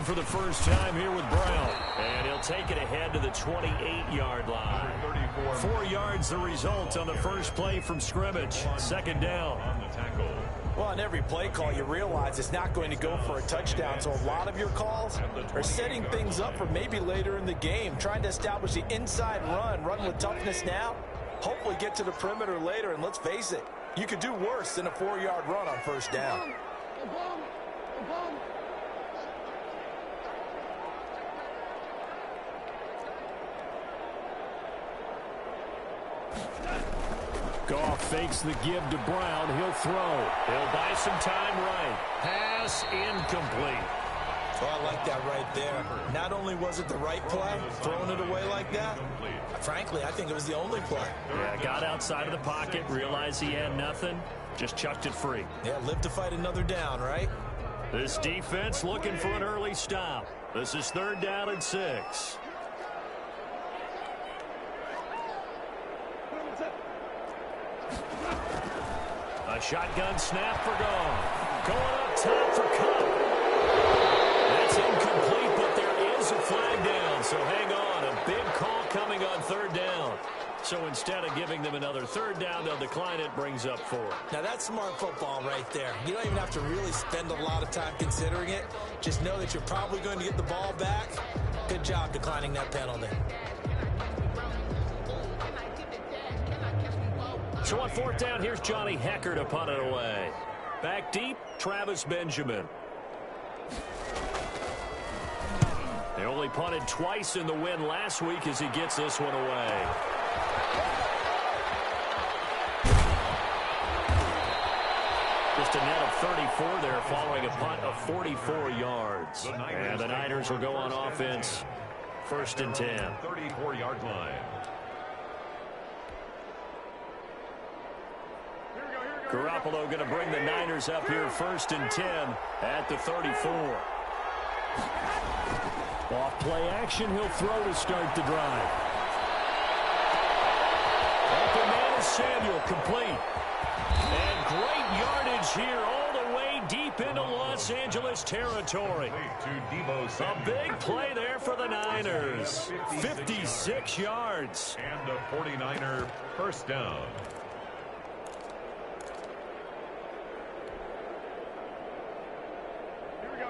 for the first time here with Brown. And he'll take it ahead to the 28-yard line. 4 yards the result on the first play from scrimmage. Second down. Well, on every play call, you realize it's not going to go for a touchdown. So a lot of your calls are setting things up for maybe later in the game, trying to establish the inside run with toughness now, hopefully get to the perimeter later. And let's face it, you could do worse than a 4-yard run on first down. Goff fakes the give to Brown. He'll throw. He'll buy some time right. Pass incomplete. Oh, I like that right there. Not only was it the right play, throwing it away like that, frankly, I think it was the only play. Yeah, got outside of the pocket, realized he had nothing, just chucked it free. Yeah, live to fight another down, right? This defense looking for an early stop. This is 3rd down and 6. A shotgun snap for Goff. Going up top for Kupp. That's incomplete, but there is a flag down, so hang on. A big call coming on 3rd down. So instead of giving them another 3rd down, they'll decline it, brings up 4. Now that's smart football right there. You don't even have to really spend a lot of time considering it. Just know that you're probably going to get the ball back. Good job declining that penalty. So on 4th down, here's Johnny Hekker to punt it away. Back deep, Travis Benjamin. They only punted twice in the win last week as he gets this one away. Just a net of 34 there following a punt of 44 yards. And the Niners will go on offense. 1st and 10. 34-yard line. Garoppolo going to bring the Niners up here 1st and 10 at the 34. Off play action, he'll throw to start the drive. Open man is Samuel, complete. And great yardage here all the way deep into Los Angeles territory. A big play there for the Niners. 56 yards. And a 49er first down.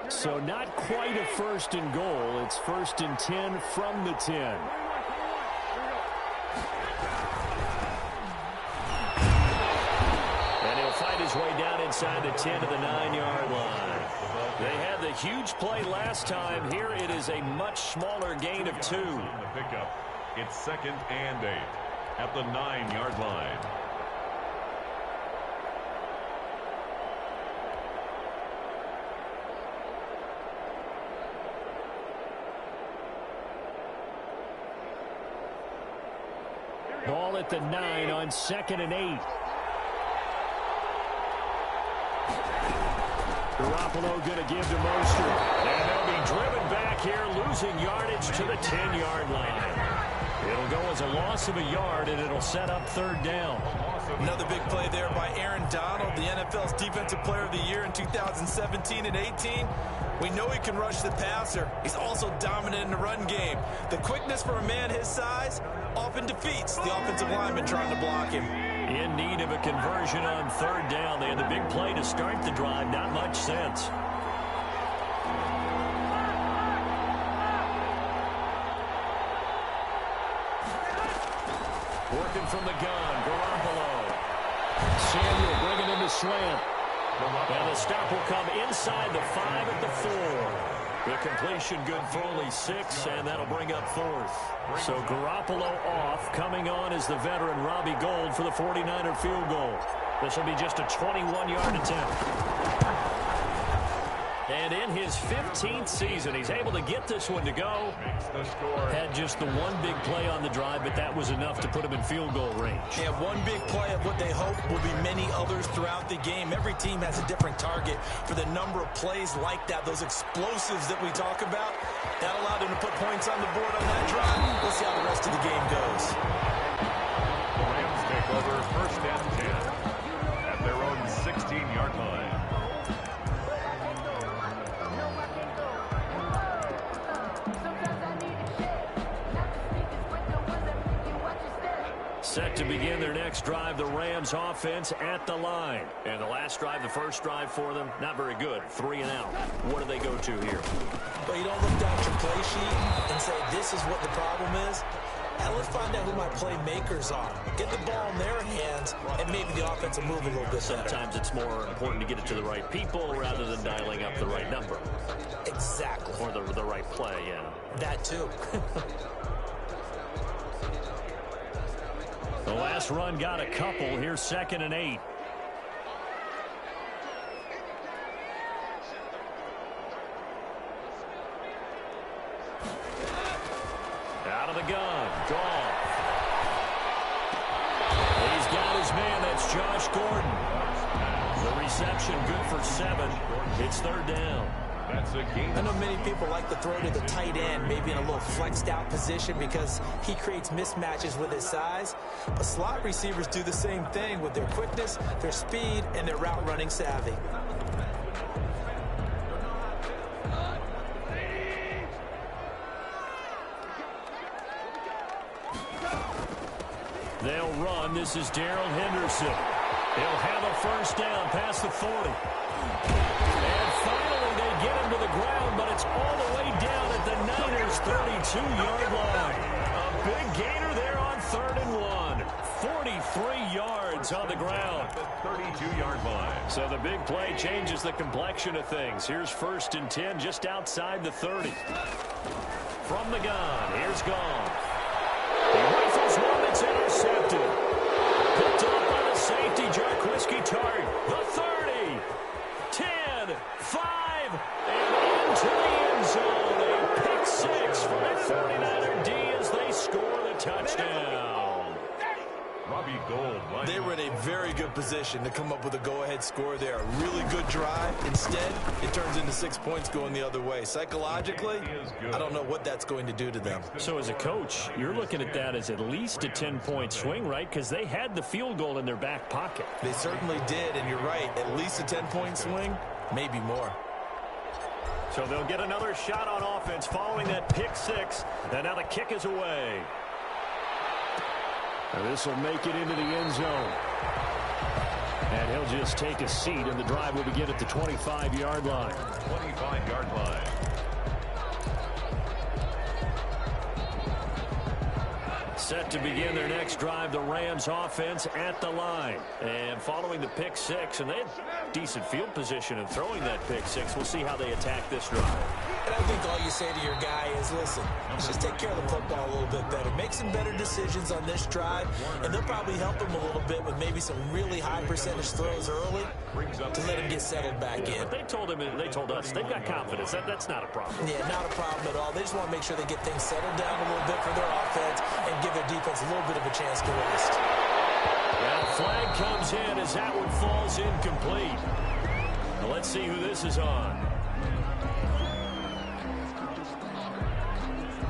So not quite a 1st and goal. It's 1st and 10 from the 10. And he'll fight his way down inside the 10 to the 9-yard line. They had the huge play last time. Here it is a much smaller gain of 2. The pickup. It's 2nd and 8 at the 9-yard line. Ball at the 9 on 2nd and 8. Garoppolo going to give to Mostert. And they'll be driven back here, losing yardage to the 10-yard line. It'll go as a loss of a yard, and it'll set up 3rd down. Another big play there by Aaron Donald, the NFL's Defensive Player of the Year in 2017 and 18. We know he can rush the passer. He's also dominant in the run game. The quickness for a man his size often defeats the offensive lineman trying to block him. In need of a conversion on 3rd down. They had the big play to start the drive. Not much sense. Working from the gun, Garoppolo. Samuel bringing in the slant. And the stop will come inside the 5 at the 4. The completion good for only 6, and that'll bring up 4th. So Garoppolo off. Coming on is the veteran Robbie Gould for the 49er field goal. This will be just a 21-yard attempt. And in his 15th season, he's able to get this one to go. Had just the one big play on the drive, but that was enough to put him in field goal range. Yeah, one big play of what they hope will be many others throughout the game. Every team has a different target for the number of plays like that, those explosives that we talk about. That allowed him to put points on the board on that drive. We'll see how the rest of the game goes. The Rams take over 1st and 10 at their own 16-yard line. Set to begin their next drive, the Rams offense at the line. And the last drive, the first drive for them, not very good. 3 and out. What do they go to here? Well, you don't look down at your play sheet and say, this is what the problem is. Now let's find out who my playmakers are. Get the ball in their hands, and maybe the offense will move a little bit better. Sometimes it's more important to get it to the right people rather than dialing up the right number. Exactly. Or the right play, yeah. That too. The last run got a couple. Here's 2nd and 8. Out of the gun. Goff. He's got his man. That's Josh Gordon. The reception good for 7. It's 3rd down. I know many people like to throw to the tight end, maybe in a little flexed out position because he creates mismatches with his size. But slot receivers do the same thing with their quickness, their speed, and their route running savvy. They'll run. This is Darrell Henderson. He'll have a first down past the 40. And finally they get him to the ground, but it's all the way down at the Niners' 32-yard line. A big gainer there on 3rd and 1. 43 yards on the ground. 32-yard line. So the big play changes the complexion of things. Here's 1st and 10 just outside the 30. From the gun, here's Goff. He rifles one that's intercepted. Picked up by the safety, Jarquiski Tartt. The 30, 10, 5, and into the end zone. A pick 6 from a 49er D as they score the touchdown. Robbie Gould. They were in a very good position to come up with a go-ahead score there. A really good drive. Instead, it turns into 6 points going the other way. Psychologically, I don't know what that's going to do to them. So as a coach, you're looking at that as at least a 10-point swing, right? Because they had the field goal in their back pocket. They certainly did, and you're right. At least a 10-point swing, maybe more. So they'll get another shot on offense following that pick 6. And now the kick is away. And this will make it into the end zone. And he'll just take a seat, and the drive will begin at the 25-yard line. 25-yard line. Set to begin their next drive, the Rams offense at the line. And following the pick 6, and they had decent field position in throwing that pick 6. We'll see how they attack this drive. And I think all you say to your guy is, listen, let's just take care of the football a little bit better. Make some better decisions on this drive, and they'll probably help him a little bit with maybe some really high percentage throws early to let him get settled back in. They told us they've got confidence. That's not a problem. Yeah, not a problem at all. They just want to make sure they get things settled down a little bit for their offense and give their defense a little bit of a chance to rest. Well, flag comes in as that one falls incomplete. Now let's see who this is on.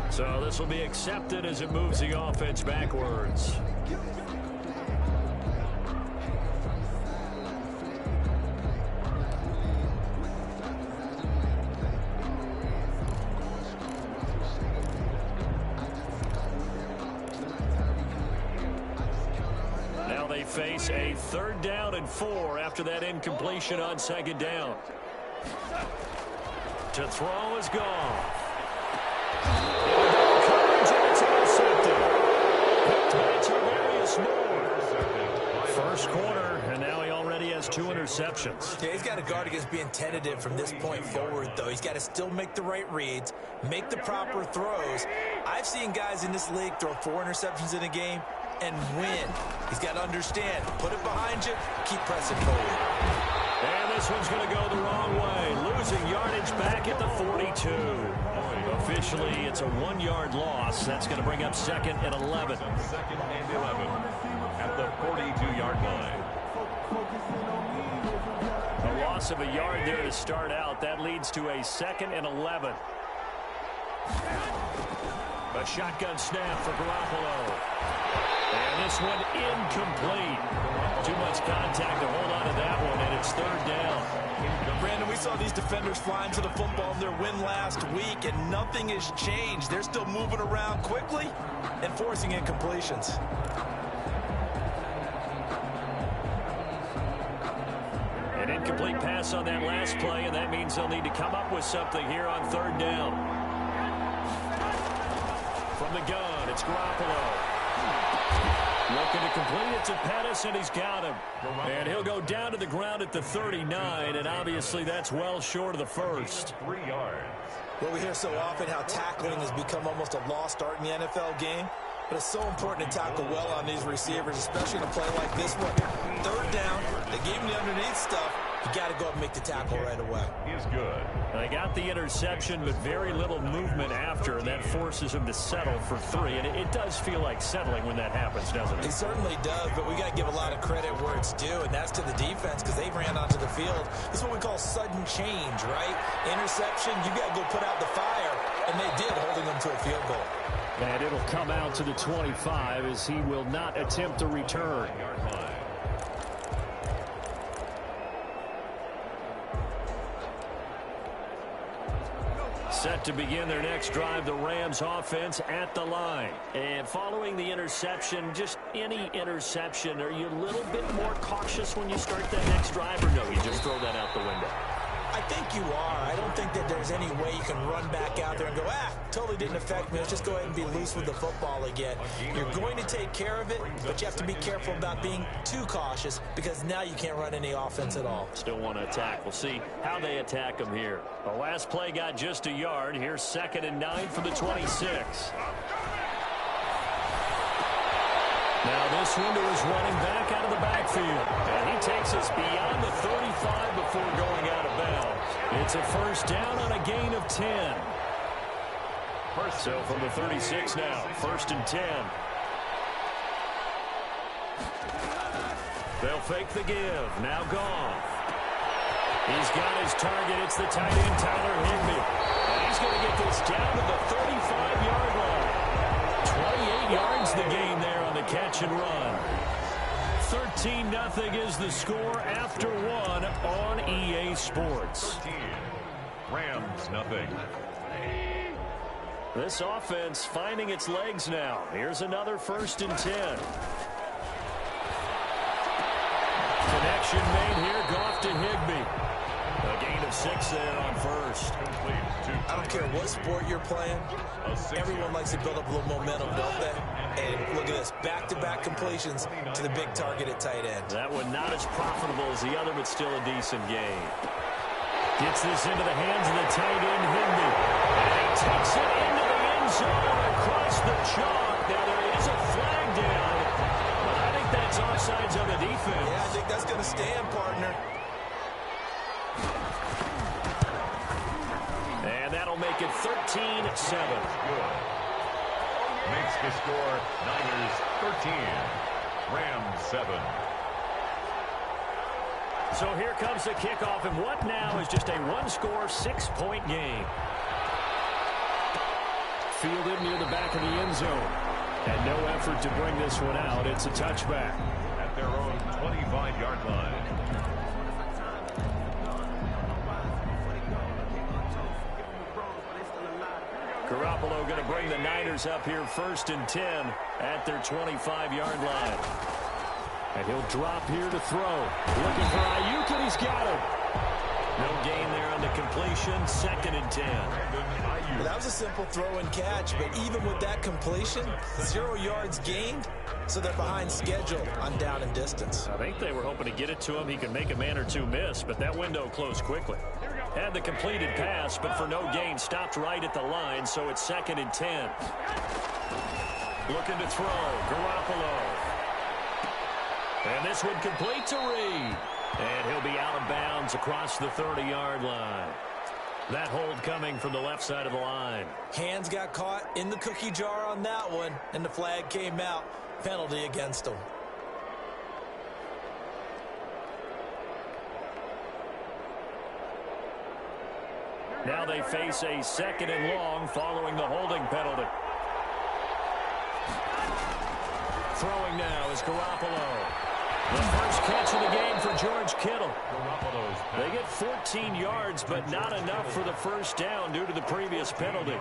So this will be accepted as it moves the offense backwards. Now they face a 3rd down and 4 after that incompletion on 2nd down. To throw is Goff. First quarter, and now he already has 2 interceptions. Yeah, he's got to guard against being tentative from this point forward, though. He's got to still make the right reads, make the proper throws. I've seen guys in this league throw 4 interceptions in a game and win. He's got to understand, put it behind you, keep pressing forward. And this one's going to go the wrong way, losing yardage back at the 42. Officially, it's a 1-yard loss. That's going to bring up 2nd and 11. 2nd and 11 at the 42-yard line. A loss of a yard there to start out. That leads to a 2nd and 11. A shotgun snap for Garoppolo. And this one incomplete. Too much contact to hold on to that one, and it's 3rd down. Brandon, we saw these defenders flying to the football in their win last week, and nothing has changed. They're still moving around quickly and forcing incompletions. incomplete pass on that last play, and that means they'll need to come up with something here on third down. From the gun, it's Garoppolo. Looking to complete it to Pettis, and he's got him. And he'll go down to the ground at the 39, and obviously that's well short of the first. 3 yards. Well, we hear so often how tackling has become almost a lost art in the NFL game. But it's so important to tackle well on these receivers, especially in a play like this one. Third down, they gave him the underneath stuff. You got to go up and make the tackle right away. He's good. They got the interception, but very little movement after, and that forces him to settle for 3. And it does feel like settling when that happens, doesn't it? It certainly does, but we got to give a lot of credit where it's due, and that's to the defense because they ran onto the field. This is what we call sudden change, right? Interception, you got to go put out the fire, and they did, holding them to a field goal. And it'll come out to the 25 as he will not attempt to return. Set to begin their next drive, the Rams offense at the line. And following the interception, just any interception, are you a little bit more cautious when you start that next drive, or no, you just throw that out the window? I think you are. I don't think that there's any way you can run back out there and go, totally didn't affect me. Let's just go ahead and be loose with the football again. You're going to take care of it, but you have to be careful about being too cautious because now you can't run any offense at all. Still want to attack. We'll see how they attack them here. The last play got just a yard. Here's 2nd and 9 for the 26. Now this window is running back out of the backfield. And he takes us beyond the 35 before going out of bounds. It's a first down on a gain of 10. So from the 36 now, 1st and 10. They'll fake the give. Now Goff. He's got his target. It's the tight end, Tyler Higbee. And he's going to get this down to the 35-yard line. 28 yards the gain there on the catch and run. 13-0 is the score after 1 on EA Sports. 13. Rams, nothing. This offense finding its legs now. Here's another 1st and 10. Connection made here. Goff to Higbee. A gain of 6 there on 1st. I don't care what sport you're playing. Everyone likes to build up a little momentum, don't they? And look at this, back-to-back completions to the big target at tight end. That one not as profitable as the other, but still a decent gain. Gets this into the hands of the tight end, Higbee. And he takes it into the end zone across the chalk. Now there is a flag down, but I think that's offsides on the defense. Yeah, I think that's going to stand, partner. And that'll make it 13-7. Makes the score Niners 13, Rams 7. So here comes the kickoff, and what now is just a one-score, 6-point game. Fielded near the back of the end zone. And no effort to bring this one out. It's a touchback. At their own 25-yard line. Garoppolo going to bring the Niners up here 1st and 10 at their 25-yard line. And he'll drop here to throw. Looking for Ayuk, and he's got him. No gain there on the completion. 2nd and 10. Well, that was a simple throw and catch, but even with that completion, 0 yards gained, so they're behind schedule on down and distance. I think they were hoping to get it to him. He could make a man or two miss, but that window closed quickly. Had the completed pass, but for no gain, stopped right at the line, so it's 2nd and 10. Looking to throw, Garoppolo. And this one complete to Reed. And he'll be out of bounds across the 30-yard line. That hold coming from the left side of the line. Hands got caught in the cookie jar on that one, and the flag came out. Penalty against him. Now they face a 2nd and long following the holding penalty. Throwing now is Garoppolo. The first catch of the game for George Kittle. They get 14 yards, but not enough for the first down due to the previous penalty.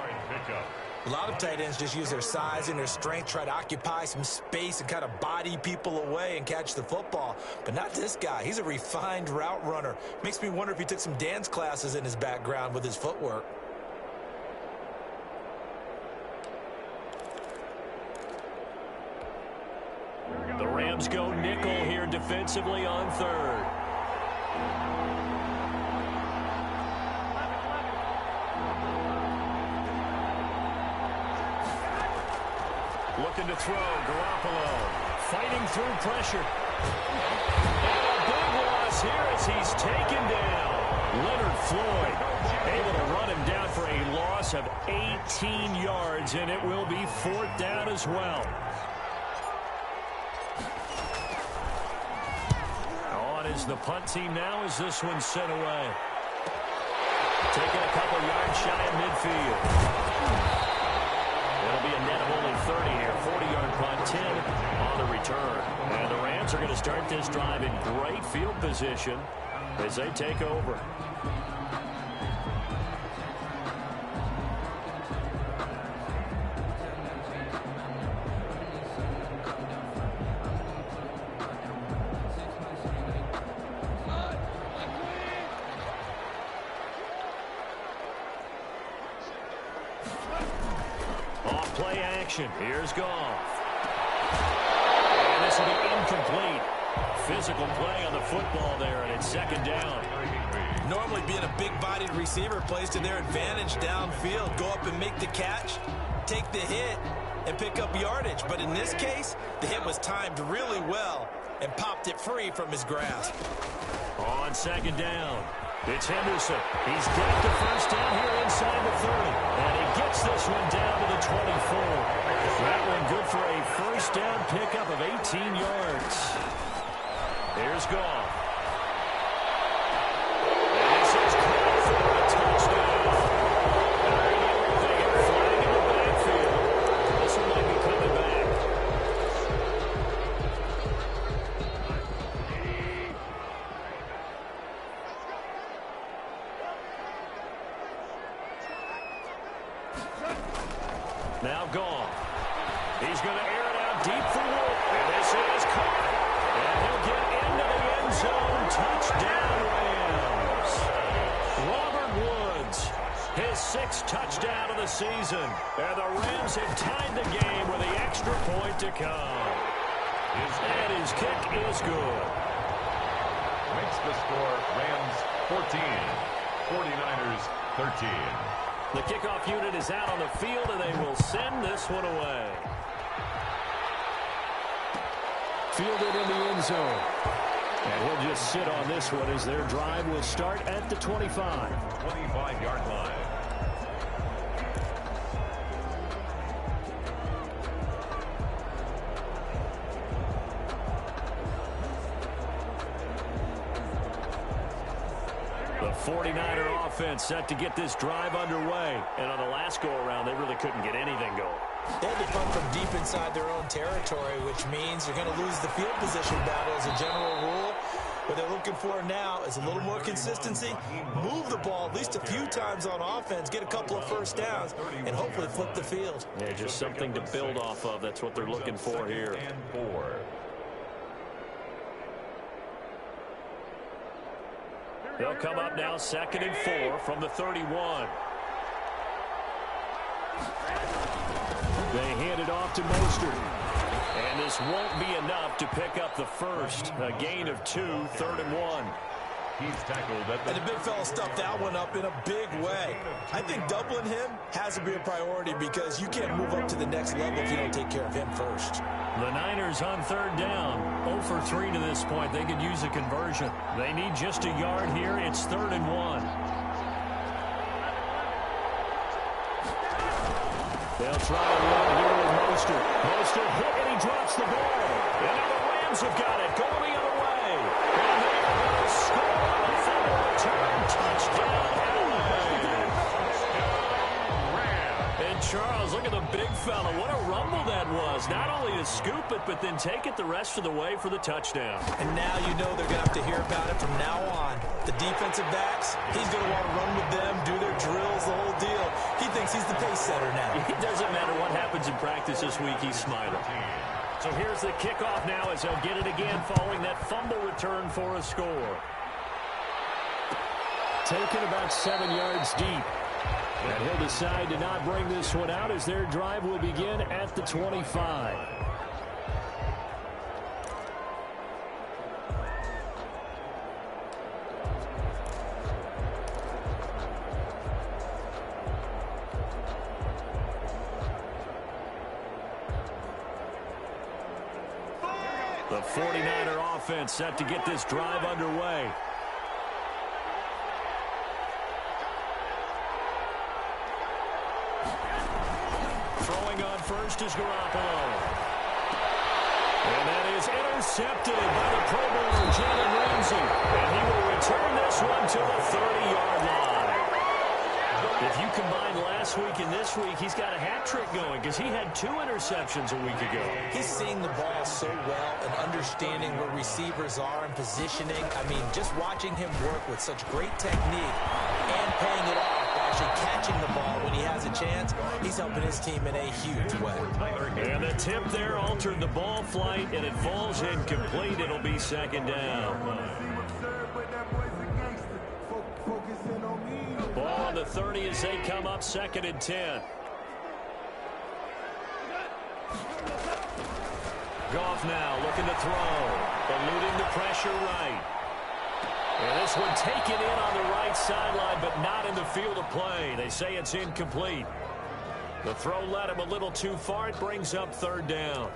A lot of tight ends just use their size and their strength, try to occupy some space and kind of body people away and catch the football. But not this guy. He's a refined route runner. Makes me wonder if he took some dance classes in his background with his footwork. The Rams go nickel here defensively on third. Looking to throw, Garoppolo fighting through pressure. And a big loss here as he's taken down. Leonard Floyd able to run him down for a loss of 18 yards, and it will be fourth down as well. On is the punt team now as this one's sent away. Taking a couple yards shy of midfield. It'll be a net of only 30 here. 40-yard punt, 10 on the return. And the Rams are going to start this drive in great field position as they take over. Play action. Here's Goff. And this will be incomplete. Physical play on the football there, and it's second down. Normally being a big-bodied receiver plays to their advantage downfield. Go up and make the catch, take the hit, and pick up yardage. But in this case, the hit was timed really well and popped it free from his grasp. On second down, it's Henderson. He's got the first down here inside the 30. And he gets this one down to the 24. That one good for a first down pickup of 18 yards. Here's Goff. And this is caught for a touchdown. They get a flag in the backfield. This one might be coming back. Now Goff. He's going to air it out deep for Wood. And this is caught. And he'll get into the end zone. Touchdown, Rams. Robert Woods, his 6th touchdown of the season. And the Rams have tied the game with the extra point to come. And his kick is good. Makes the score Rams 14, 49ers 13. The kickoff unit is out on the field, and they will send this one away. Fielded in the end zone. And he'll just sit on this one as their drive will start at the 25. 25-yard line. The 49er offense set to get this drive underway. And on the last go-around, they really couldn't get anything going. They had to punt from deep inside their own territory, which means they're going to lose the field position battle as a general rule. What they're looking for now is a little more consistency, move the ball at least a few times on offense, get a couple of first downs, and hopefully flip the field. Yeah, just something to build off of. That's what they're looking for here. They'll come up now 2nd and 4 from the 31. They hand it off to Mostert. And this won't be enough to pick up the first. A gain of 2, 3rd and 1. He's tackled at And the big fella stuffed that one up in a big way. I think doubling him has to be a priority because you can't move up to the next level if you don't take care of him first. The Niners on 3rd down. 0 for 3 to this point. They could use a conversion. They need just a yard here. It's 3rd and 1. They'll try to run here with Mostert. Mostert hit and he drops the ball. And now the Rams have got it. Going the other way. And they are going to score on a final return. Touchdown, LA. And Charles, look at the big fella. What a run fumble that was. Not only to scoop it, but then take it the rest of the way for the touchdown. And now you know they're going to have to hear about it from now on. The defensive backs, he's going to want to run with them, do their drills, the whole deal. He thinks he's the pace setter now. It doesn't matter what happens in practice this week, he's smiling. So here's the kickoff now as they'll get it again following that fumble return for a score. Taken about 7 yards deep. And he'll decide to not bring this one out as their drive will begin at the 25. The 49er offense set to get this drive underway. Throwing on first is Garoppolo. And that is intercepted by the Pro Bowler, Jalen Ramsey. And he will return this one to the 30-yard line. If you combine last week and this week, he's got a hat trick going because he had 2 interceptions a week ago. He's seeing the ball so well and understanding where receivers are and positioning. I mean, just watching him work with such great technique and paying it off by actually catching the ball when he has a chance, he's helping his team in a huge way. And the tip there altered the ball flight, and it falls incomplete. It'll be second down. Ball on the 30 as they come up 2nd and 10. Goff now looking to throw. Eluding the pressure right. And this one taken in on the right sideline, but not in the field of play. They say it's incomplete. The throw led him a little too far. It brings up 3rd down.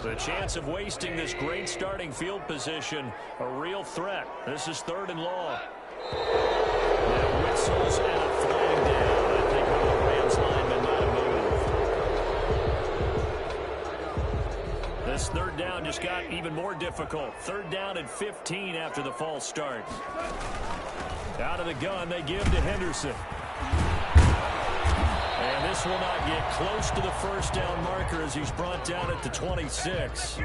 The chance of wasting this great starting field position, a real threat. This is 3rd and long. Now whistles and a flag down. I think one of the Rams linemen might have moved. This 3rd down just got even more difficult. 3rd down and 15 after the false start. Out of the gun, they give to Henderson. And this will not get close to the 1st down marker as he's brought down at the 26.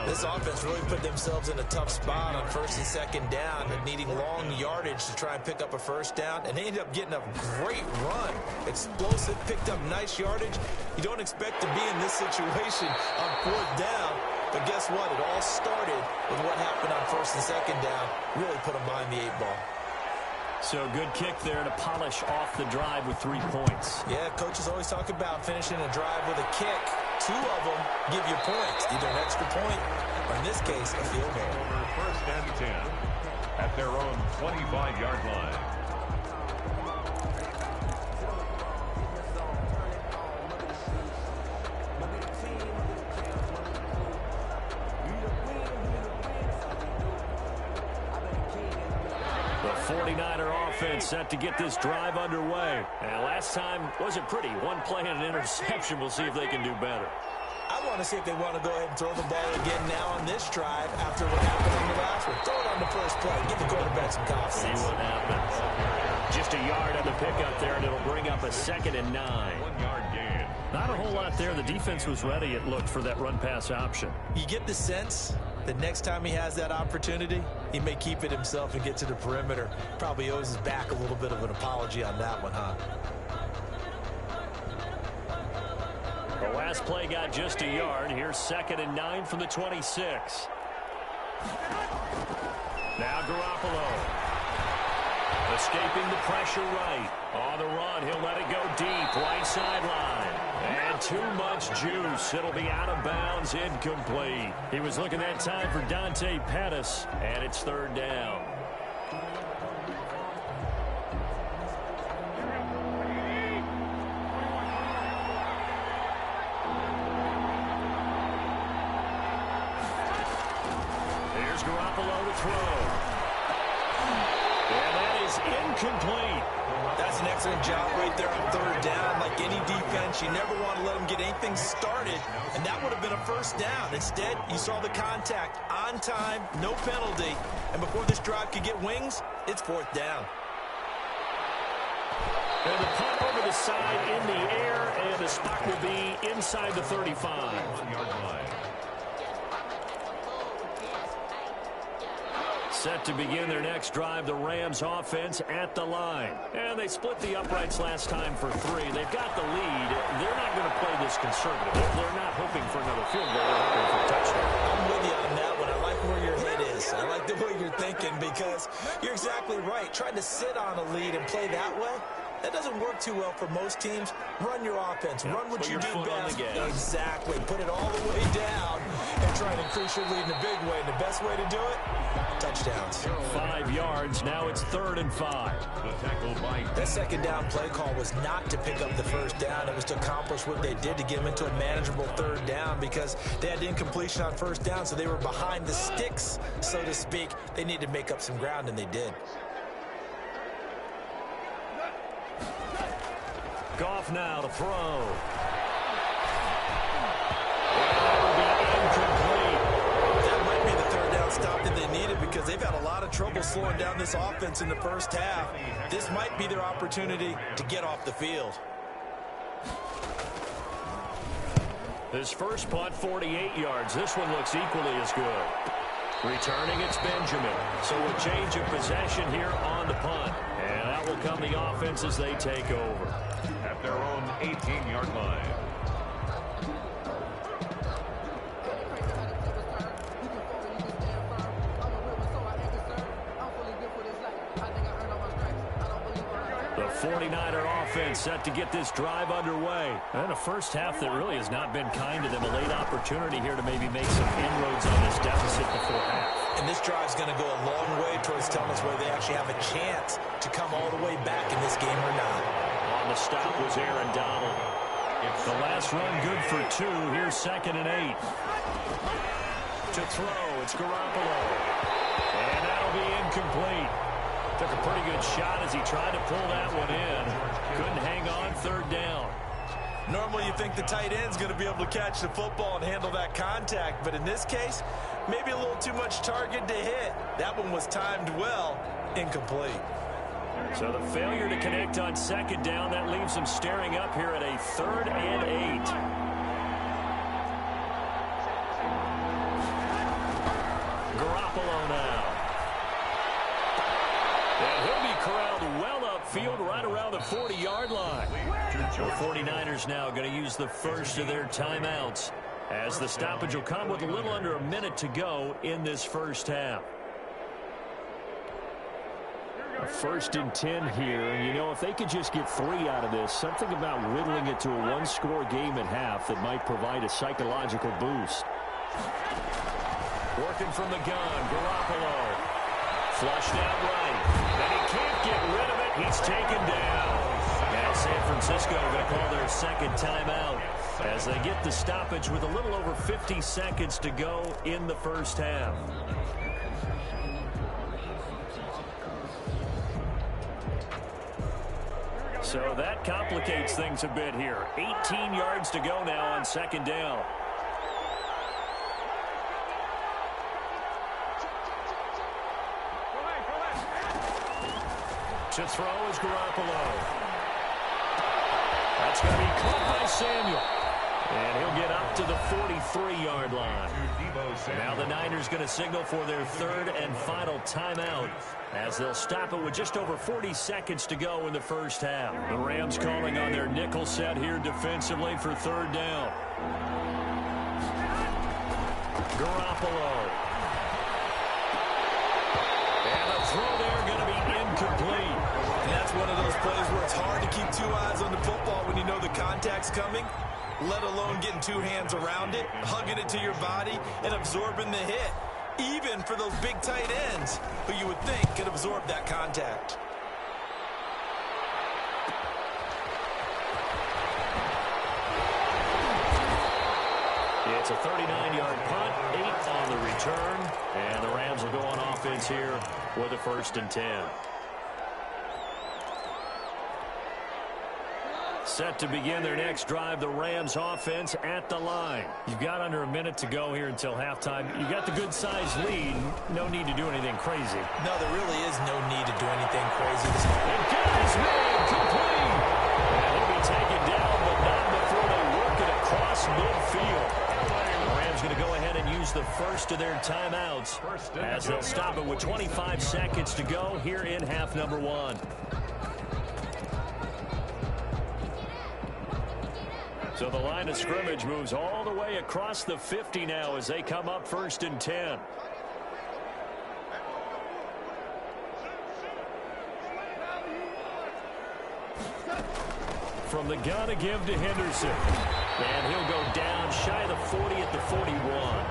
This offense really put themselves in a tough spot on 1st and 2nd down and needing long yardage to try and pick up a 1st down. And they ended up getting a great run. Explosive, picked up nice yardage. You don't expect to be in this situation on 4th down. But guess what? It all started with what happened on 1st and 2nd down. Really put them behind the 8 ball. So good kick there to polish off the drive with 3 points. Yeah, coaches always talk about finishing a drive with a kick. 2 of them give you points, either an extra point or in this case, a field goal. 1st and 10 at their own 25-yard line. The 49er offense set to get this drive underway. And last time wasn't pretty. 1 play and an interception. We'll see if they can do better. I want to see if they want to go ahead and throw the ball again now on this drive after what happened on the last one. Throw it on the first play. Give the quarterback some confidence. See what happens. Just a yard on the pickup there, and it'll bring up a 2nd and 9. 1-yard gain. Not a whole lot there. The defense was ready, it looked, for that run-pass option. You get the sense that next time he has that opportunity, he may keep it himself and get to the perimeter. Probably owes his back a little bit of an apology on that one, huh? The last play got just a yard. Here's 2nd and 9 from the 26. Now Garoppolo. Escaping the pressure right. On the run, he'll let it go deep. Right sideline. And too much juice. It'll be out of bounds, incomplete. He was looking that time for Dante Pettis, and it's 3rd down. Here's Garoppolo to throw. And that is incomplete. That's an excellent job right there on 3rd down. Like any defense, you never want to let them get anything started, and that would have been a 1st down. Instead, you saw the contact on time, no penalty, and before this drive could get wings, it's 4th down. And the punt over the side in the air, and the spot will be inside the 35. 1-yard line. Set to begin their next drive, the Rams offense at the line. And they split the uprights last time for 3. They've got the lead. They're not going to play this conservative. They're not hoping for another field goal. They're hoping for a touchdown. I'm with you on that one. I like where your head is. I like the way you're thinking because you're exactly right. Trying to sit on a lead and play that way, that doesn't work too well for most teams. Run your offense. Run what you do best. Exactly. Put it all the way down and try to increase your lead in a big way. And the best way to do it, touchdowns. 5 yards. Now it's 3rd and 5. The tackle by That second down play call was not to pick up the first down. It was to accomplish what they did to get them into a manageable 3rd down because they had incompletion on first down, so they were behind the sticks, so to speak. They needed to make up some ground, and they did. Goff now to throw. That might be the 3rd down stop that they needed because they've had a lot of trouble slowing down this offense in the first half. This might be their opportunity to get off the field. His first punt, 48 yards. This one looks equally as good. Returning, it's Benjamin. So a change of possession here on the punt. And that will come the offense as they take over. at their own 18-yard line. The 49er offense set to get this drive underway. And a first half that really has not been kind to them. A late opportunity here to maybe make some inroads on this deficit before half. And this drive's going to go a long way towards telling us whether they actually have a chance to come all the way back in this game or not. On the stop was Aaron Donald. The last run good for 2. Here's 2nd and 8. To throw, it's Garoppolo. And that'll be incomplete. Took a pretty good shot as he tried to pull that one in. Couldn't hang on, 3rd down. Normally you think the tight end's going to be able to catch the football and handle that contact, but in this case, maybe a little too much target to hit. That one was timed well, incomplete. So the failure to connect on 2nd down, that leaves them staring up here at a 3rd and 8. Garoppolo now. And he'll be corralled well upfield right around the 40-yard line. The 49ers now going to use the first of their timeouts as the stoppage will come with a little under a minute to go in this first half. A 1st and 10 here, and you know, if they could just get 3 out of this, something about whittling it to a one-score game at half that might provide a psychological boost. Working from the gun, Garoppolo. Flushed out right, and he can't get rid of it. He's taken down. Now San Francisco going to call their 2nd timeout as they get the stoppage with a little over 50 seconds to go in the first half. So that complicates things a bit here. 18 yards to go now on 2nd down. To throw is Garoppolo. That's going to be caught by Samuel. And he'll get up to the 43-yard line. Now the Niners going to signal for their 3rd and final timeout as they'll stop it with just over 40 seconds to go in the first half. The Rams calling on their nickel set here defensively for 3rd down. Garoppolo. And the throw there going to be incomplete. And that's one of those plays where it's hard to keep 2 eyes on the football when you know the contact's coming, let alone getting 2 hands around it, hugging it to your body, and absorbing the hit. Even for those big tight ends who you would think could absorb that contact. It's a 39-yard punt, 8 on the return, and the Rams will go on offense here with a 1st and 10. Set to begin their next drive, the Rams offense at the line. You've got under a minute to go here until halftime. You've got the good-sized lead. No need to do anything crazy. No, there really is no need to do anything crazy. And good is made complete. first of their timeouts as they'll stop it with 25 seconds to go here in half number one. So the line of scrimmage moves all the way across the 50 now as they come up 1st and 10. From the gun to give to Henderson. And he'll go down shy of the 40 at the 41.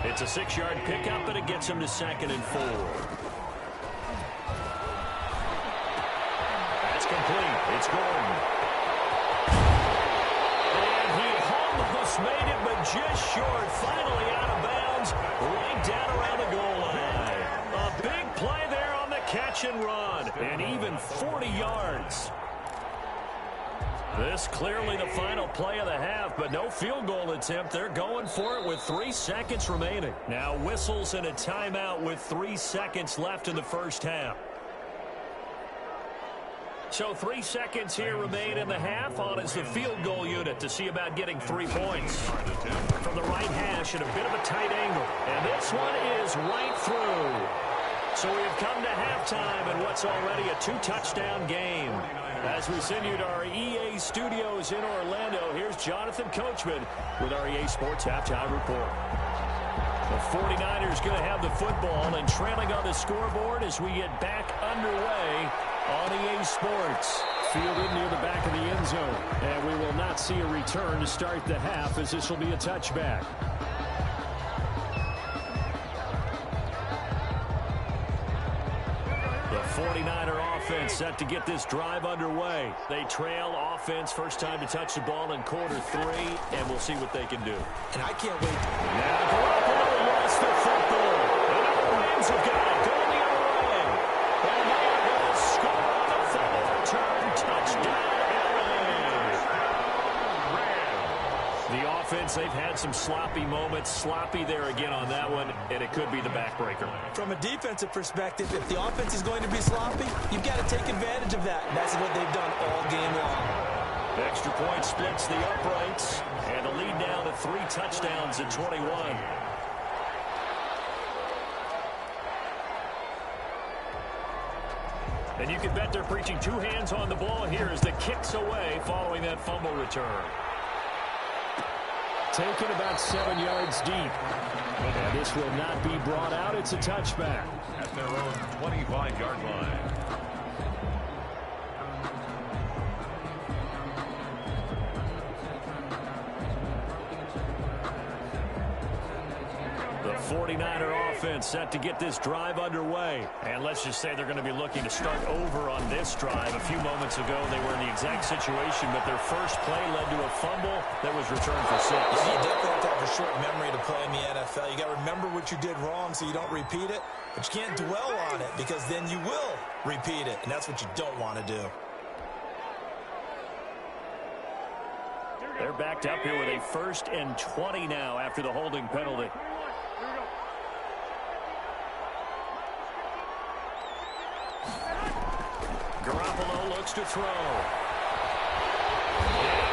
It's a 6-yard pickup, but it gets him to 2nd and 4. That's complete. It's Gordon. And he almost made it, but just short. Finally out of bounds, right down around the goal line. A big play there on the catch and run. And even 40 yards. This clearly the final play of the half, but no field goal attempt. They're going for it with 3 seconds remaining. Now whistles and a timeout with 3 seconds left in the first half. So 3 seconds here remain in the half. On is the field goal unit to see about getting 3 points. From the right hash at a bit of a tight angle. And this one is right through. So we have come to halftime in what's already a 2-touchdown game. As we send you to our EA studios in Orlando, here's Jonathan Coachman with our EA Sports Halftime Report. The 49ers going to have the football and trailing on the scoreboard as we get back underway on EA Sports. Fielded near the back of the end zone. And we will not see a return to start the half as this will be a touchback. The 49er offense set to get this drive underway. They trail offense, first time to touch the ball in quarter 3, and we'll see what they can do. And I can't wait. Now Garoppolo lost the football. And now the Rams have got it going the other way. And they are going to score on the fumble return. Touchdown, the offense, they've had some sloppy moments. Sloppy there again on that one, and it could be the backbreaker. From a defensive perspective, if the offense is going to be sloppy, you've got to take advantage of that. And that's what they've done all game long. The extra point splits the uprights, and the lead now to 3 touchdowns at 21. And you can bet they're preaching 2 hands on the ball here as the kick's away following that fumble return. Taken about 7 yards deep. And this will not be brought out. It's a touchback. At their own 25-yard line. The 49er offense set to get this drive underway. And let's just say they're going to be looking to start over on this drive. A few moments ago, they were in the exact situation, but their first play led to a fumble that was returned for 6. You definitely have to have a short memory to play in the NFL. You got to remember what you did wrong so you don't repeat it, but you can't dwell on it because then you will repeat it, and that's what you don't want to do. They're backed up here with a 1st and 20 now after the holding penalty. Garoppolo looks to throw. And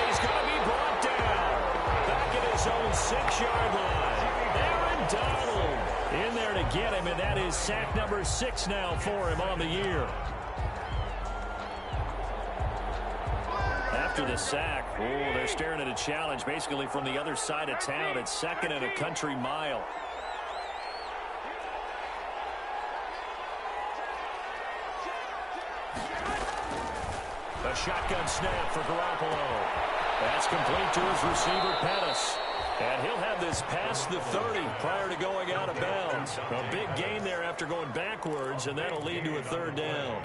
he's going to be brought down. Back at his own 6-yard line. Aaron Donald in there to get him, and that is sack number 6 now for him on the year. After the sack, they're staring at a challenge basically from the other side of town. It's 2nd and a country mile. A shotgun snap for Garoppolo. That's complete to his receiver, Pettis. And he'll have this past the 30 prior to going out of bounds. A big gain there after going backwards, and that'll lead to a 3rd down.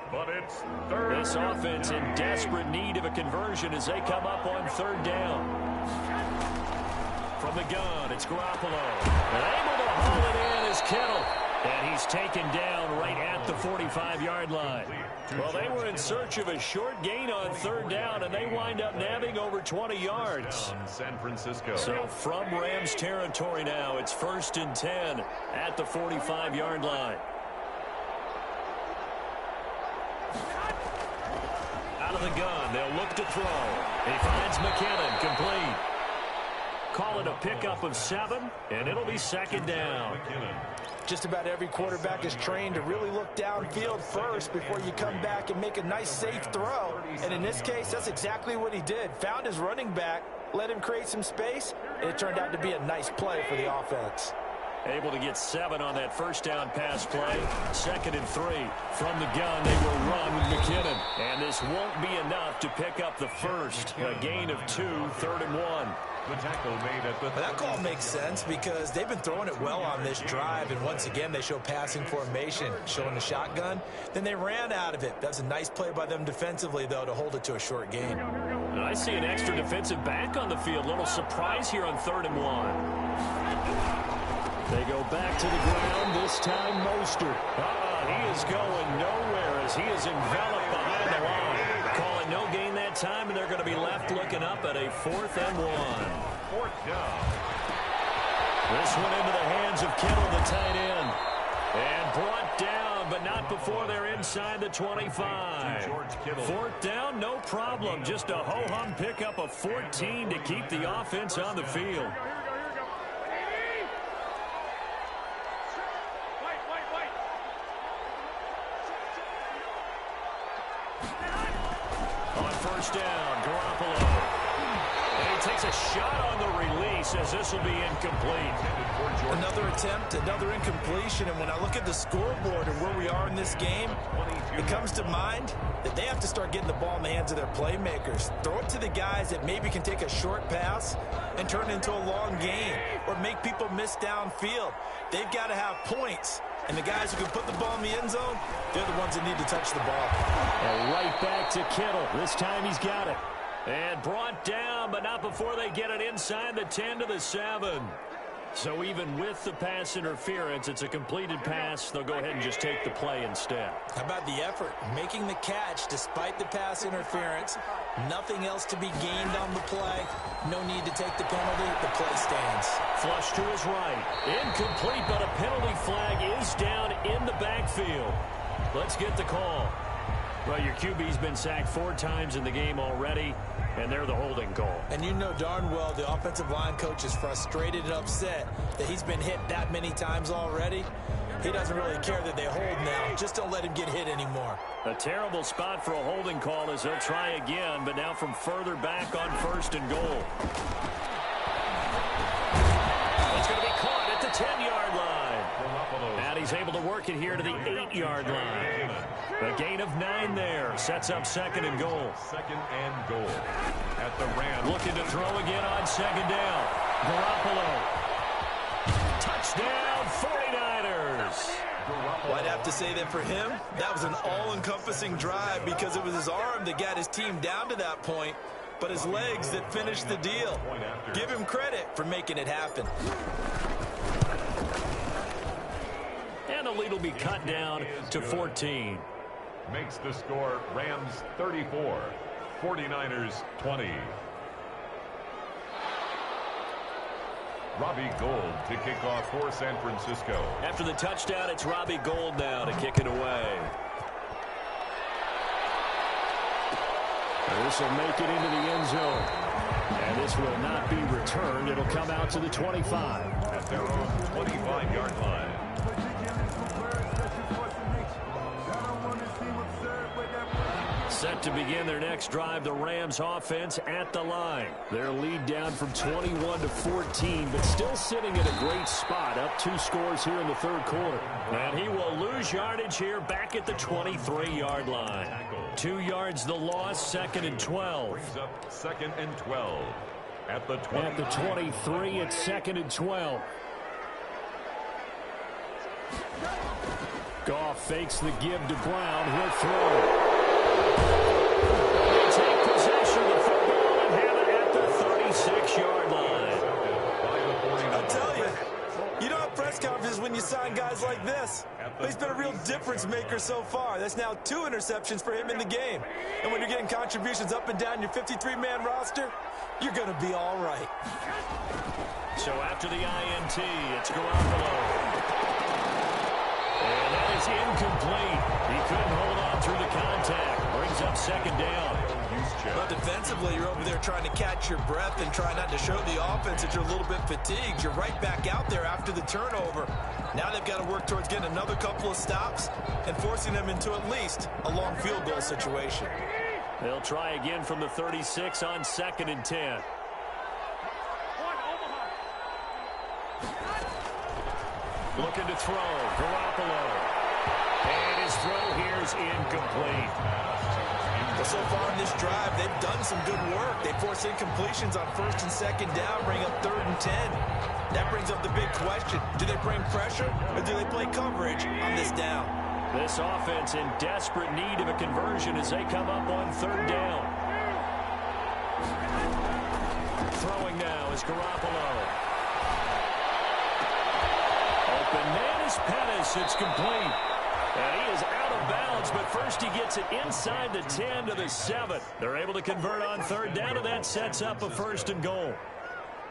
But it's 3rd. This offense in desperate need of a conversion as they come up on 3rd down. From the gun, it's Garoppolo. And able to haul it in is Kittle. And he's taken down right at the 45-yard line. Well, they were in search of a short gain on 3rd down, and they wind up nabbing over 20 yards. San Francisco. So from Rams territory now, it's 1st and 10 at the 45-yard line. Out of the gun, they'll look to throw. He finds McKinnon, complete. call it a pickup of 7, and it'll be second down. Just about every quarterback is trained to really look downfield first before you come back and make a nice, safe throw. And in this case, that's exactly what he did. Found his running back, let him create some space, and it turned out to be a nice play for the offense. Able to get 7 on that first down pass play. 2nd and 3. From the gun, they will run with McKinnon. And this won't be enough to pick up the first. A gain of 2, 3rd and 1. The tackle made at the... That call makes sense because they've been throwing it well on this drive, and once again they show passing formation, showing the shotgun. Then they ran out of it. That's a nice play by them defensively, though, to hold it to a short gain. I see an extra defensive back on the field. Little surprise here on 3rd and 1. They go back to the ground, this time Mostert. He is going nowhere as he is enveloped behind the line. Calling no gain that time, and they're going to be left looking up at a 4th and 1. 4th down. This one into the hands of Kittle, the tight end. And brought down, but not before they're inside the 25. 4th down, no problem. Just a ho-hum pickup of 14 to keep the offense on the field. On first down, Garoppolo. And he takes a shot on the release as this will be incomplete. Another attempt, another incompletion, and when I look at the scoreboard and where we are in this game, it comes to mind that they have to start getting the ball in the hands of their playmakers. Throw it to the guys that maybe can take a short pass and turn it into a long gain or make people miss downfield. They've got to have points. And the guys who can put the ball in the end zone, they're the ones that need to touch the ball. And right back to Kittle. This time he's got it. And brought down, but not before they get it inside the 10 to the 7. So even with the pass interference, it's a completed pass. They'll go ahead and just take the play instead. How about the effort? Making the catch despite the pass interference. Nothing else to be gained on the play. No need to take the penalty. The play stands. Flush to his right. Incomplete, but a penalty flag is down in the backfield. Let's get the call. Well, your QB's been sacked 4 times in the game already, and they're the holding call. And you know darn well the offensive line coach is frustrated and upset that he's been hit that many times already. He doesn't really care that they hold now. Just don't let him get hit anymore. A terrible spot for a holding call as they'll try again, but now from further back on 1st and goal. It's going to be caught at the 10-yard line. And he's able to work it here to the 8-yard line. A gain of 9 there. Sets up 2nd and goal. 2nd and goal. At the Rams. Looking to throw again on 2nd down. Garoppolo. Touchdown, 49ers. Well, I'd have to say that for him, that was an all-encompassing drive because it was his arm that got his team down to that point, but his legs that finished the deal. Give him credit for making it happen. And the lead will be cut down to 14. Makes the score Rams 34, 49ers 20. Robbie Gould to kick off for San Francisco. After the touchdown, it's Robbie Gould now to kick it away. This will make it into the end zone. And this will not be returned. It'll come out to the 25. At their own 25-yard line. Set to begin their next drive, the Rams offense at the line. Their lead down from 21 to 14, but still sitting at a great spot, up 2 scores here in the 3rd quarter. And he will lose yardage here back at the 23-yard line. 2 yards the loss, 2nd and 12. Brings up 2nd and 12. At the 23, it's 2nd and 12. Goff fakes the give to Brown. He'll throw. They take possession of the football and have it at the 36-yard line. I'll tell you, you don't have press conferences when you sign guys like this. But he's been a real difference maker so far. That's now 2 interceptions for him in the game. And when you're getting contributions up and down your 53-man roster, you're going to be all right. So after the INT, it's Garoppolo. And that is incomplete. He couldn't hold on through the contact. Brings up 2nd down. possession. But defensively, you're over there trying to catch your breath and try not to show the offense that you're a little bit fatigued. You're right back out there after the turnover. Now they've got to work towards getting another couple of stops and forcing them into at least a long field goal situation. They'll try again from the 36 on 2nd and 10. Looking to throw. Garoppolo. And his throw here is incomplete. Well, so far in this drive, they've done some good work. They force incompletions on 1st and 2nd down, bring up 3rd and 10. That brings up the big question. Do they bring pressure or do they play coverage on this down? This offense in desperate need of a conversion as they come up on 3rd down. Throwing now is Garoppolo. Open man is Pettis. It's complete. And he is out of bounds, but first he gets it inside the 10 to the 7. They're able to convert on 3rd down, and that sets up a 1st and goal.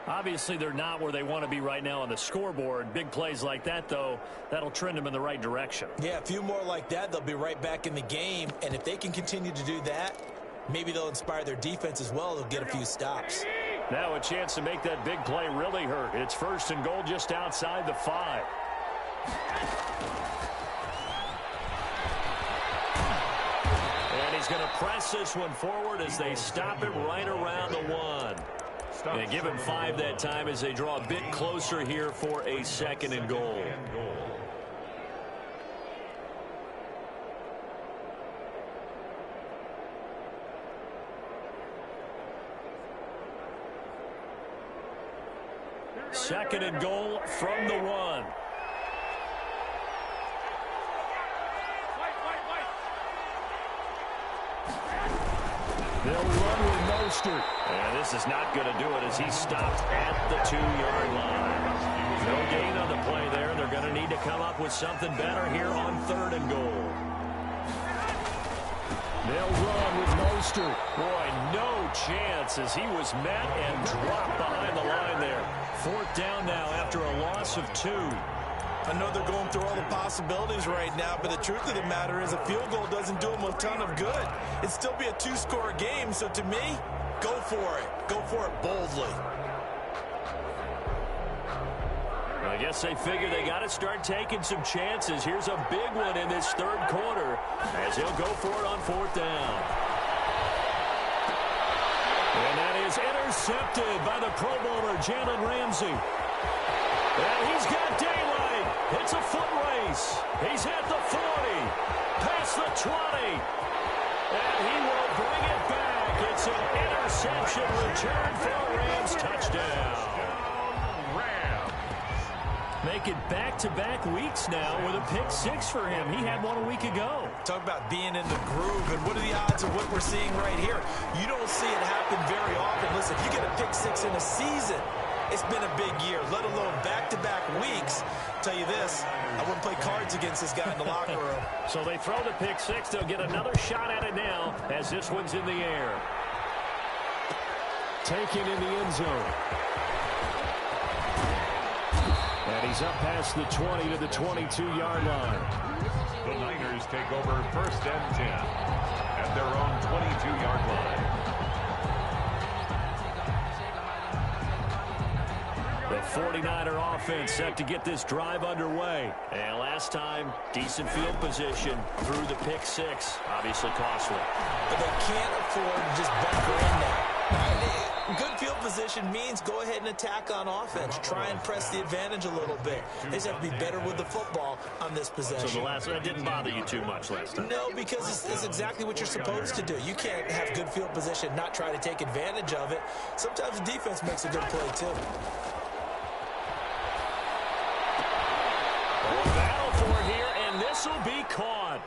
Obviously, they're not where they want to be right now on the scoreboard. Big plays like that, though, that'll trend them in the right direction. Yeah, a few more like that, they'll be right back in the game. And if they can continue to do that, maybe they'll inspire their defense as well. They'll get a few stops. Now a chance to make that big play really hurt. It's 1st and goal just outside the 5. And he's going to press this one forward as they stop it right around the 1. And give him 5 that time as they draw a bit closer here for a 2nd and goal. Second and goal from the 1. They'll run with Mostert. And this is not going to do it as he stopped at the 2-yard line. No gain on the play there. They're going to need to come up with something better here on 3rd and goal. They'll run with Mostert. Boy, no chance as he was met and dropped behind the line there. 4th down now after a loss of 2. I know they're going through all the possibilities right now, but the truth of the matter is a field goal doesn't do them a ton of good. It'd still be a 2-score game, so to me, go for it. Go for it boldly. I guess they figure they got to start taking some chances. Here's a big one in this 3rd quarter as he'll go for it on 4th down. And that is intercepted by the Pro Bowler, Jalen Ramsey. And he's got daylight. It's a foot race. He's at the 40, past the 20. And he will bring it back. It's an interception return for a Rams touchdown. Make it back-to-back weeks now with a pick-6 for him. He had one a week ago. Talk about being in the groove, and what are the odds of what we're seeing right here? You don't see it happen very often. Listen, if you get a pick-6 in a season, it's been a big year, let alone back-to-back weeks. I'll tell you this, I wouldn't play cards against this guy in the locker room. So they throw the pick-6. They'll get another shot at it now as this one's in the air. Taken in the end zone. And he's up past the 20 to the 22-yard line. The Niners take over 1st and 10 at their own 22-yard line. The 49er offense set to get this drive underway. And last time, decent field position through the pick-6. Obviously costly. But they can't afford to just bunker in now. Good field position means go ahead and attack on offense. Try and press the advantage a little bit. They just have to be better with the football on this possession. So the last one didn't bother you too much last time? No, because it's exactly what you're supposed to do. You can't have good field position, not try to take advantage of it. Sometimes the defense makes a good play, too. Battle for it here, and this will be caught.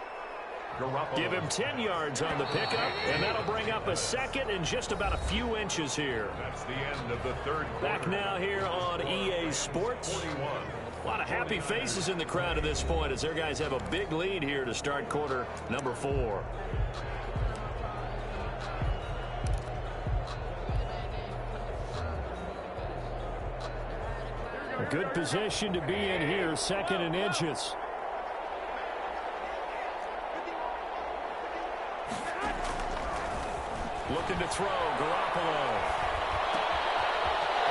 Garoppolo. Give him 10 yards on the pickup, and that'll bring up a 2nd and just about a few inches here. That's the end of the 3rd quarter. Back now here on EA Sports. 41. A lot of happy faces in the crowd at this point as their guys have a big lead here to start quarter number 4. A good position to be in here, 2nd and inches. Looking to throw, Garoppolo.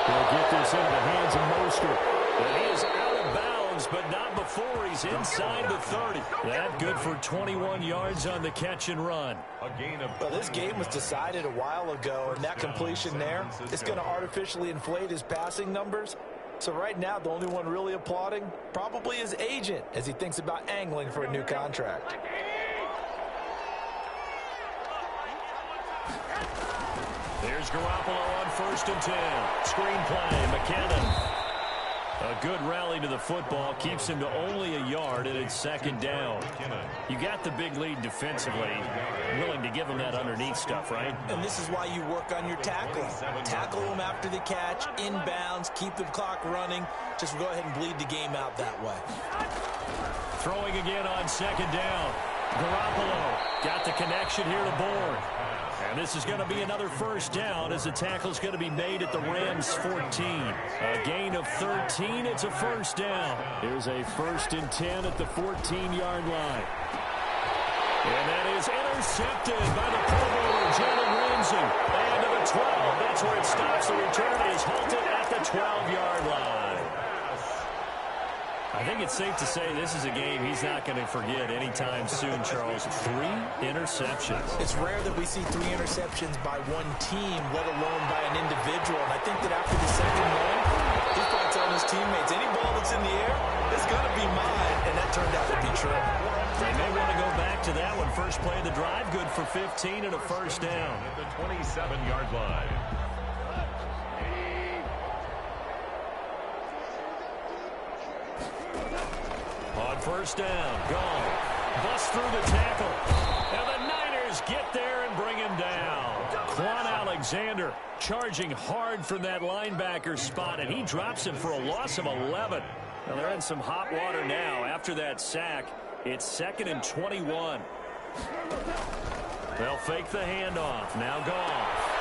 He'll get this into the hands of Mostert. And he is out of bounds, but not before he's inside the 30. That good for 21 yards on the catch and run. Well, this game was decided a while ago, and that completion there is going to artificially inflate his passing numbers. So right now, the only one really applauding probably his agent as he thinks about angling for a new contract. There's Garoppolo on 1st and 10. Screen play, McKinnon. A good rally to the football keeps him to only a yard, and it's 2nd down. You got the big lead defensively. Willing to give him that underneath stuff, right? And this is why you work on your tackling. Tackle them after the catch, inbounds, keep the clock running. Just go ahead and bleed the game out that way. Throwing again on 2nd down. Garoppolo got the connection here to Bourne. And this is going to be another 1st down as the tackle's going to be made at the Rams 14. A gain of 13. It's a 1st down. Here's a 1st and 10 at the 14-yard line. And that is intercepted by the Pro Bowler, Jalen Ramsey. And to the 12. That's where it stops. The return is halted at the 12-yard line. I think it's safe to say this is a game he's not going to forget anytime soon, Charles. 3 interceptions. It's rare that we see 3 interceptions by one team, let alone by an individual. And I think that after the second one, he's probably telling his teammates, any ball that's in the air, it's going to be mine. And that turned out to be true. They may want to go back to that one. First play of the drive, good for 15 and a 1st down. At the 27-yard line. On 1st down, gone. Bust through the tackle. And the Niners get there and bring him down. Quan Alexander charging hard from that linebacker spot, and he drops him for a loss of 11. Well, they're in some hot water now after that sack. It's 2nd and 21. They'll fake the handoff. Now Goff.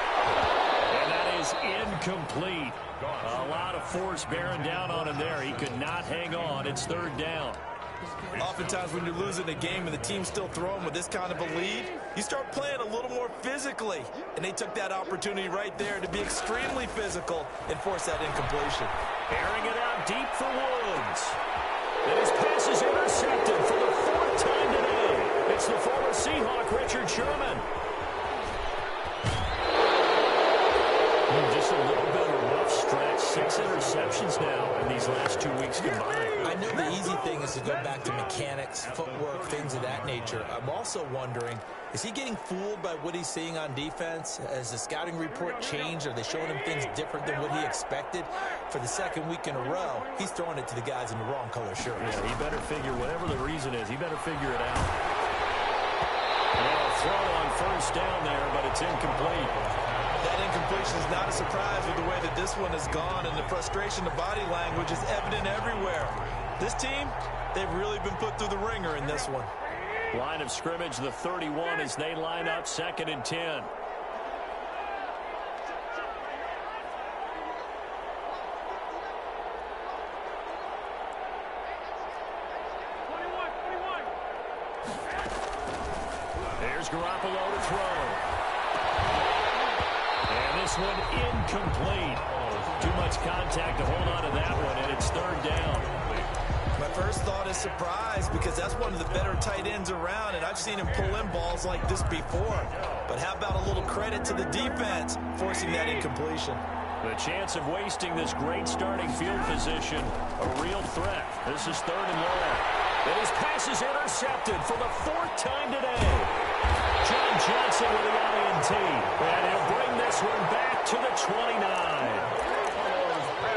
And that is incomplete. A lot of force bearing down on him there. He could not hang on. It's 3rd down. Oftentimes when you're losing a game and the team's still throwing with this kind of a lead, you start playing a little more physically. And they took that opportunity right there to be extremely physical and force that incompletion. Airing it out deep for Woods. And his pass is intercepted for the 4th time today. It's the former Seahawk, Richard Sherman. Just a little bit of a rough stretch. 6 interceptions now in these last 2 weeks combined. I know the easy thing is to go back to mechanics, footwork, things of that nature. I'm also wondering, is he getting fooled by what he's seeing on defense? Has the scouting report changed? Are they showing him things different than what he expected? For the 2nd week in a row, he's throwing it to the guys in the wrong color shirts. Yeah, he better figure, whatever the reason is, he better figure it out. Well, throw on 1st down there, but it's incomplete. That incompletion is not a surprise with the way that this one has gone, and the frustration, the body language is evident everywhere. This team, they've really been put through the ringer in this one. Line of scrimmage, the 31 as they line up 2nd and 10. There's Garoppolo to throw. And this one incomplete. Too much contact to hold on to that one, and it's 3rd down. My first thought is surprise, because that's one of the better tight ends around, and I've seen him pull in balls like this before. But how about a little credit to the defense forcing that incompletion? The chance of wasting this great starting field position, a real threat. This is 3rd and long. And his pass is intercepted for the 4th time today. John Johnson with the INT. And he'll bring this one back to the 29.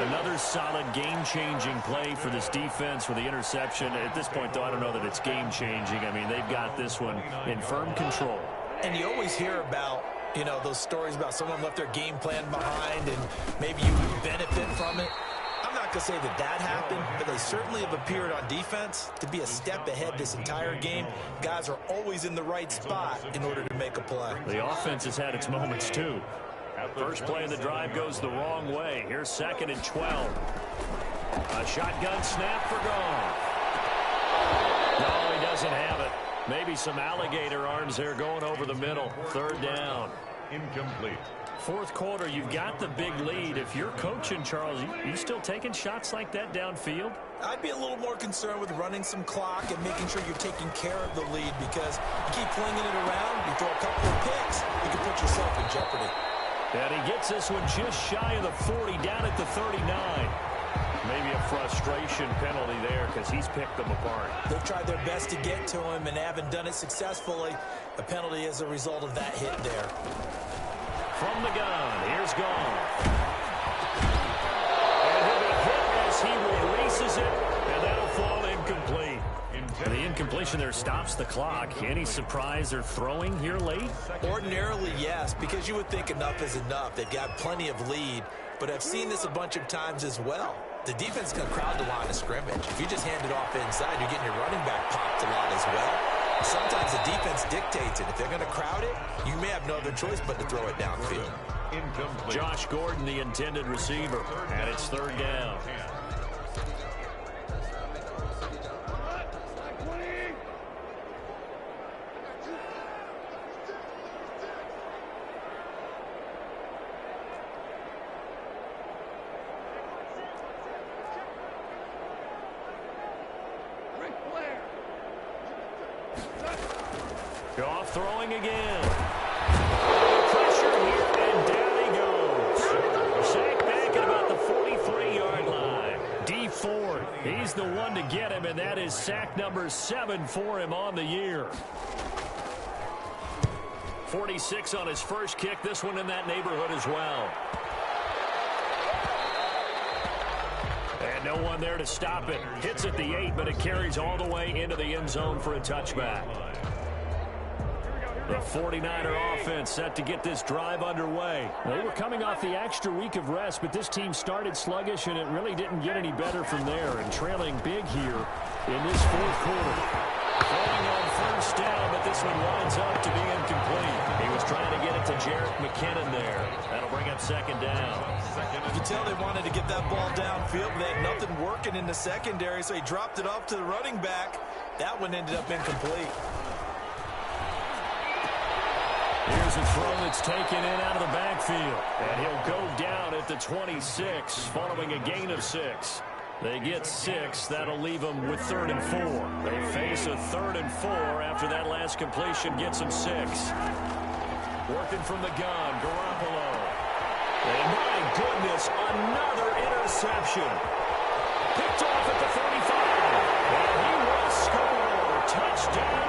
Another solid game-changing play for this defense with the interception. At this point, though, I don't know that it's game-changing. I mean, they've got this one in firm control. And you always hear about, you know, those stories about someone left their game plan behind and maybe you benefit from it. I'm not going to say that that happened, but they certainly have appeared on defense to be a step ahead this entire game. Guys are always in the right spot in order to make a play. The offense has had its moments, too. First play of the drive goes the wrong way. Here's 2nd and 12. A shotgun snap for Goff. No, he doesn't have it. Maybe some alligator arms there going over the middle. 3rd down. incomplete. Fourth quarter, you've got the big lead. If you're coaching, Charles, you still taking shots like that downfield? I'd be a little more concerned with running some clock and making sure you're taking care of the lead, because you keep flinging it around, you throw a couple of picks, you can put yourself in jeopardy. And he gets this one just shy of the 40, down at the 39. Maybe a frustration penalty there because he's picked them apart. They've tried their best to get to him and haven't done it successfully. A penalty as a result of that hit there. From the gun, here's Goff. And he'll be hit as he releases it, and that'll fall incomplete. The incompletion there stops the clock. Any surprise they're throwing here late? Ordinarily, yes, because you would think enough is enough. They've got plenty of lead, but I've seen this a bunch of times as well. The defense can crowd the line of scrimmage. If you just hand it off inside, you're getting your running back popped a lot as well. Sometimes the defense dictates it. If they're going to crowd it, you may have no other choice but to throw it downfield. Incomplete. Josh Gordon, the intended receiver, and it's third down. Goff throwing again. Pressure here, and down he goes. Sack back at about the 43-yard line. Dee Ford, he's the one to get him, and that is sack number 7 for him on the year. 46 on his first kick, this one in that neighborhood as well. And no one there to stop it. Hits at the 8, but it carries all the way into the end zone for a touchback. The 49er offense set to get this drive underway. They were coming off the extra week of rest, but this team started sluggish, and it really didn't get any better from there. And trailing big here in this fourth quarter. Throwing on first down, but this one winds up to be incomplete. He was trying to get it to Jerick McKinnon there. That'll bring up second down. You can tell they wanted to get that ball downfield. They had nothing working in the secondary, so he dropped it off to the running back. That one ended up incomplete. Here's a throw that's taken in out of the backfield. And he'll go down at the 26 following a gain of 6. They get 6. That'll leave them with 3rd and 4. They face a 3rd and 4 after that last completion gets them 6. Working from the gun, Garoppolo. And my goodness, another interception. Picked off at the 35. And he will score. Touchdown.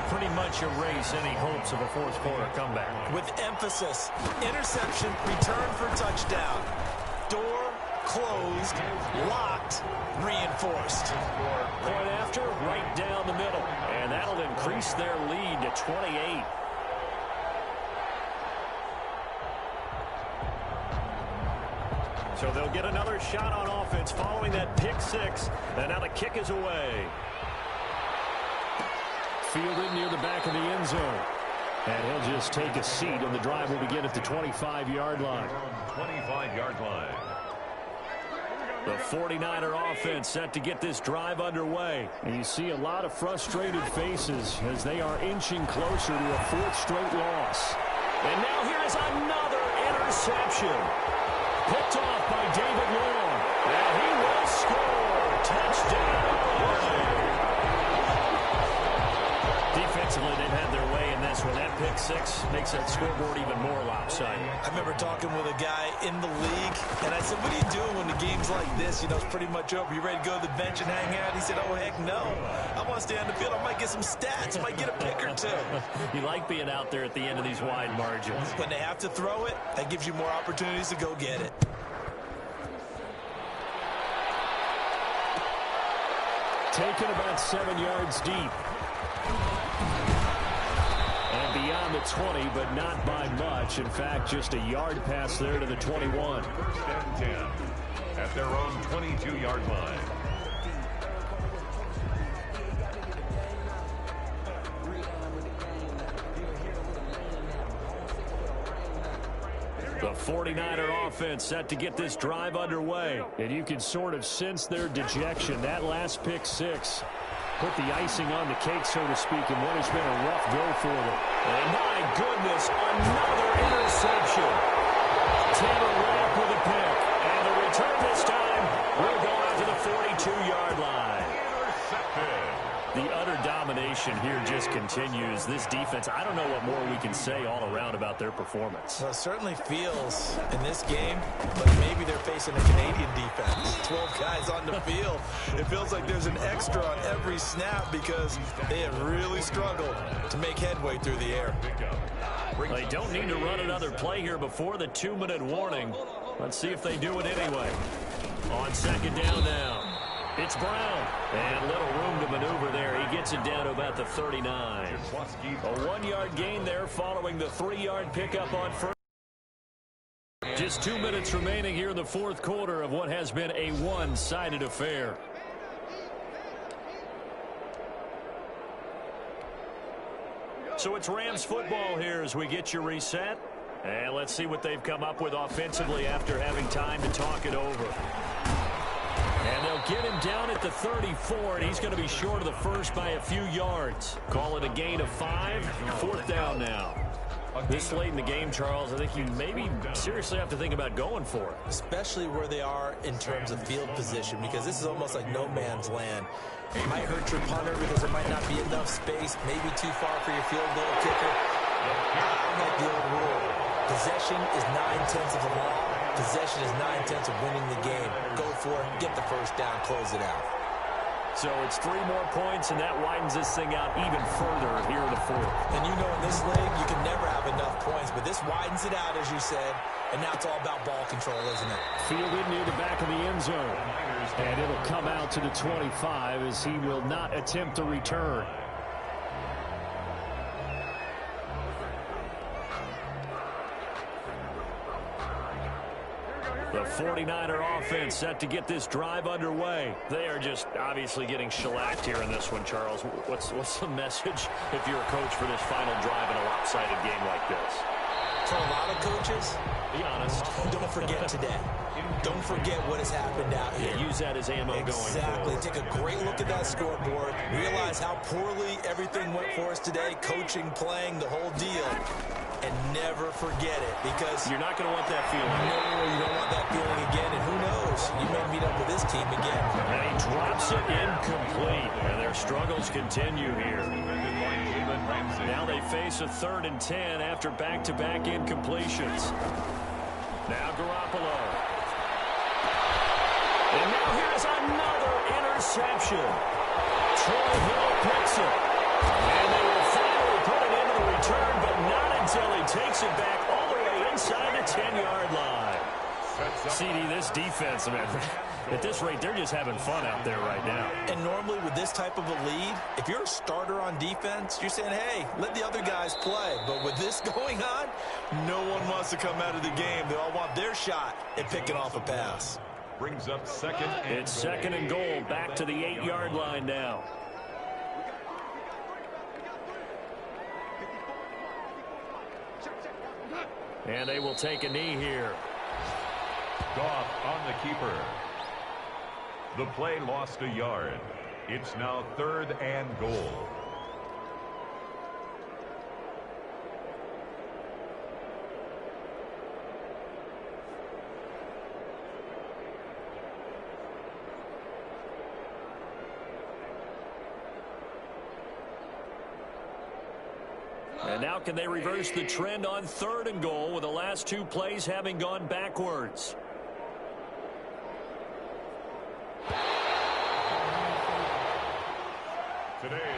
Pretty much erase any hopes of a fourth quarter comeback. With emphasis, interception, return for touchdown. Door closed, locked, reinforced. Point after, right down the middle. And that'll increase their lead to 28. So they'll get another shot on offense following that pick 6. And now the kick is away. Fielded near the back of the end zone. And he'll just take a seat, and the drive will begin at the 25-yard line. 25-yard line. The 49er offense set to get this drive underway. And you see a lot of frustrated faces as they are inching closer to a 4th straight loss. And now here is another interception. Picked off by David Long. And he will score. Touchdown. Defensively, they've had their way in this one. That pick 6 makes that scoreboard even more lopsided. I remember talking with a guy in the league, and I said, what are you doing when the game's like this? You know, it's pretty much over. You ready to go to the bench and hang out? He said, oh, heck no. I want to stay on the field. I might get some stats. I might get a pick or 2. You like being out there at the end of these wide margins. When they have to throw it, that gives you more opportunities to go get it. Taken about 7 yards deep. And beyond the 20, but not by much. In fact, just a yard pass there to the 21. First and 10 at their own 22-yard line. The 49er offense set to get this drive underway. And you can sort of sense their dejection. That last pick 6 put the icing on the cake, so to speak, in what has been a rough go for them. And my goodness, another interception. Taylor Rapp with a pick. And the return this time will go out to the 42-yard line. Intercepted. The utter domination here just continues. This defense, I don't know what more we can say all around about their performance. Well, it certainly feels in this game like maybe they're facing a Canadian defense. 12 guys on the field. It feels like there's an extra on every snap because they have really struggled to make headway through the air. They don't need to run another play here before the 2-minute warning. Let's see if they do it anyway. On second down now. It's Brown. And little room to maneuver there. He gets it down to about the 39. A 1-yard gain there following the 3-yard pickup on first. Just 2 minutes remaining here in the fourth quarter of what has been a one-sided affair. So it's Rams football here as we get you reset. And let's see what they've come up with offensively after having time to talk it over. And they'll get him down at the 34, and he's going to be short of the first by a few yards. Call it a gain of 5. Fourth down now. This late in the game, Charles, I think you maybe seriously have to think about going for it. Especially where they are in terms of field position, because this is almost like no man's land. It might hurt your punter because there might not be enough space, maybe too far for your field goal kicker. I like the old rule. Possession is 9/10 of the law. Possession is 9/10 of winning the game. Go for it, get the first down, close it out. So it's 3 more points, and that widens this thing out even further here in the fourth. And you know in this league, you can never have enough points, but this widens it out, as you said, and now it's all about ball control, isn't it? Fielded near the back of the end zone. And it'll come out to the 25 as he will not attempt to return. The 49er offense set to get this drive underway. They are just obviously getting shellacked here in this one, Charles. What's the message if you're a coach for this final drive in a lopsided game like this? For a lot of coaches, be honest. Don't forget today. Don't forget what has happened out here. Yeah, use that as ammo going forward. Exactly. Take a great look at that scoreboard. Realize how poorly everything went for us today. Coaching, playing, the whole deal. And never forget it, because you're not going to want that feeling. No, you don't want that feeling again. And who knows? You may meet up with this team again. And he drops it incomplete. And their struggles continue here. Now they face a 3rd and 10 after back-to-back incompletions. Now Garoppolo. And now here's another interception. Troy Hill picks it. And they will finally put it into the return, but not until he takes it back all the way inside the 10-yard line. CD, this defense, man, at this rate, they're just having fun out there right now. And normally with this type of a lead, if you're a starter on defense, you're saying, hey, let the other guys play. But with this going on, no one wants to come out of the game. They all want their shot at picking off a pass. Brings up second and It's second and goal, back to the 8-yard line now. And they will take a knee here. Goff on the keeper. The play lost a yard. It's now 3rd and goal. And now can they reverse the trend on 3rd and goal with the last 2 plays having gone backwards? Today